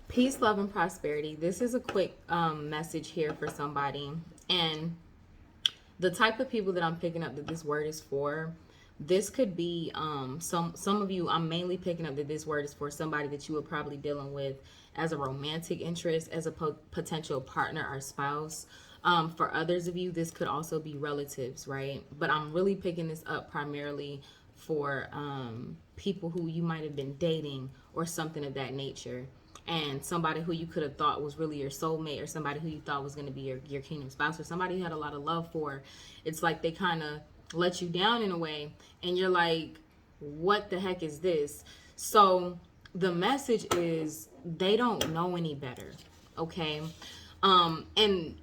Peace, love, and prosperity. This is a quick message here for somebody. And the type of people that I'm picking up that this word is for, this could be some of you. I'm mainly picking up that this word is for somebody that you were probably dealing with as a romantic interest, as a potential partner or spouse. For others of you, this could also be relatives, right? But I'm really picking this up primarily for people who you might have been dating or something of that nature, and somebody who you could have thought was really your soulmate, or somebody who you thought was going to be your kingdom spouse, or somebody you had a lot of love for. It's like they kind of let you down in a way, and you're like, what the heck is this? So the message is they don't know any better. Okay. And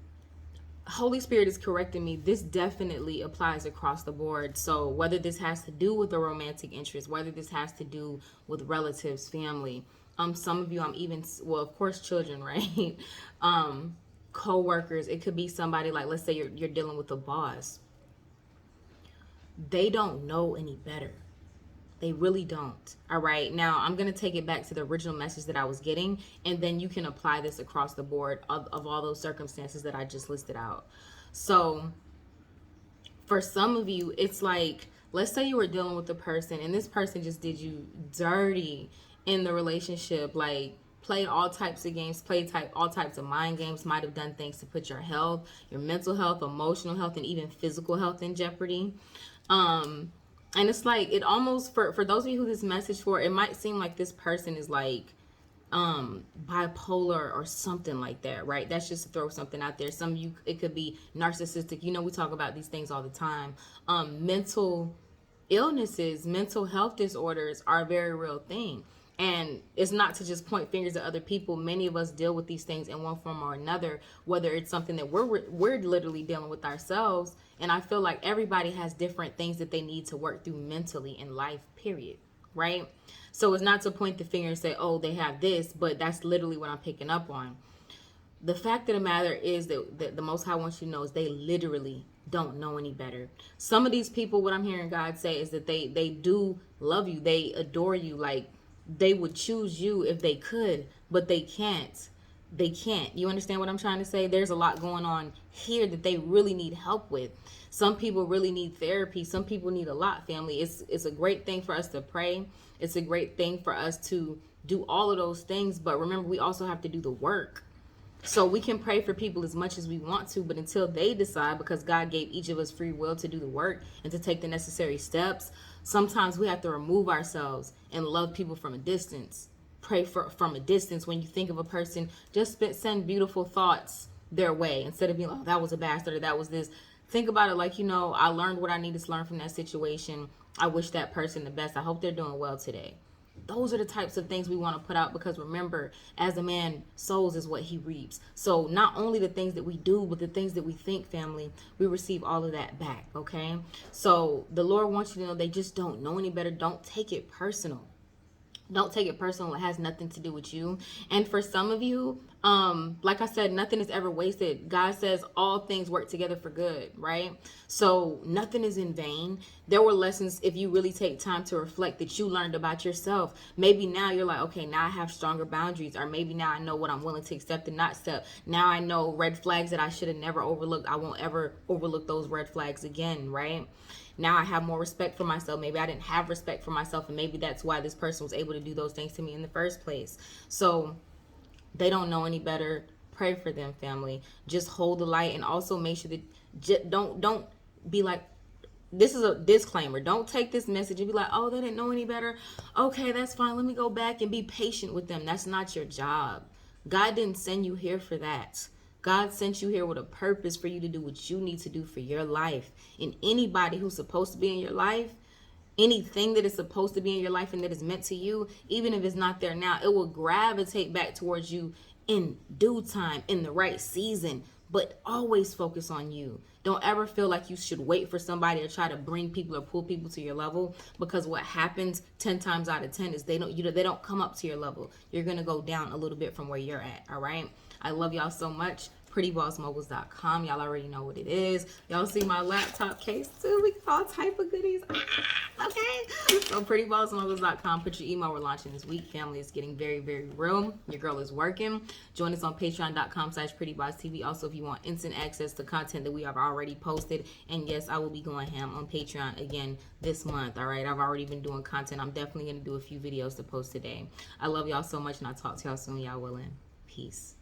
Holy Spirit is correcting me. This definitely applies across the board. So whether this has to do with a romantic interest, whether this has to do with relatives, family, some of you, I'm even, well, of course, children, right? Co-workers. It could be somebody like, let's say you're dealing with a boss. They don't know any better. They really don't. All right. Now, I'm going to take it back to the original message that I was getting, and then you can apply this across the board of all those circumstances that I just listed out. So, for some of you, it's like, let's say you were dealing with a person, and this person just did you dirty in the relationship, like, played all types of games, played all types of mind games, might have done things to put your health, your mental health, emotional health, and even physical health in jeopardy. And it's like, it almost, for those of you who this message for, it might seem like this person is like bipolar or something like that, right? That's just to throw something out there. Some of you, it could be narcissistic. You know, we talk about these things all the time. Mental illnesses, mental health disorders are a very real thing. And it's not to just point fingers at other people. Many of us deal with these things in one form or another, whether it's something that we're literally dealing with ourselves. And I feel like everybody has different things that they need to work through mentally in life, period. Right? So it's not to point the finger and say, oh, they have this, but that's literally what I'm picking up on. The fact of the matter is that the Most High wants you to know is they literally don't know any better. Some of these people, what I'm hearing God say is that they do love you. They adore you. Like, they would choose you if they could, but they can't. They can't. You understand what I'm trying to say? There's a lot going on here that they really need help with. Some people really need therapy. Some people need a lot, family. It's a great thing for us to pray. It's a great thing for us to do all of those things. But remember, we also have to do the work. So we can pray for people as much as we want to, but until they decide, because God gave each of us free will to do the work and to take the necessary steps, sometimes we have to remove ourselves and love people from a distance. Pray from a distance. When you think of a person, just send beautiful thoughts their way instead of being like, oh, that was a bastard, or that was this. Think about it like, I learned what I needed to learn from that situation. I wish that person the best. I hope they're doing well today. Those are the types of things we want to put out, because remember, as a man sows is what he reaps. So not only the things that we do, but the things that we think, family, we receive all of that back. Okay. So the Lord wants you to know they just don't know any better. Don't take it personal. Don't take it personal. It has nothing to do with you. And for some of you, like I said, nothing is ever wasted. God says all things work together for good, right? So nothing is in vain. There were lessons, if you really take time to reflect, that you learned about yourself. Maybe now you're like, okay, now I have stronger boundaries, or maybe now I know what I'm willing to accept and not accept. Now I know red flags that I should have never overlooked. I won't ever overlook those red flags again, right? Now I have more respect for myself. Maybe I didn't have respect for myself, and maybe that's why this person was able to do those things to me in the first place. So they don't know any better. Pray for them, family. Just hold the light, and also make sure that don't be like, this is a disclaimer. Don't take this message and be like, oh, they didn't know any better. Okay, that's fine. Let me go back and be patient with them. That's not your job. God didn't send you here for that. God sent you here with a purpose for you to do what you need to do for your life. And anybody who's supposed to be in your life, anything that is supposed to be in your life and that is meant to you, even if it's not there now, it will gravitate back towards you in due time, in the right season. But always focus on you. Don't ever feel like you should wait for somebody or try to bring people or pull people to your level, because what happens 10 times out of 10 is they don't come up to your level. You're going to go down a little bit from where you're at. All right. I love y'all so much. prettybossmoguls.com. Y'all already know what it is. Y'all see my laptop case too. We got all type of goodies. Okay. So prettybossmoguls.com. Put your email. We're launching this week. Family is getting very, very real. Your girl is working. Join us on patreon.com/prettybosstv. Also, if you want instant access to content that we have already posted. And yes, I will be going ham on Patreon again this month. All right. I've already been doing content. I'm definitely going to do a few videos to post today. I love y'all so much, and I'll talk to y'all soon. Y'all willing. Peace.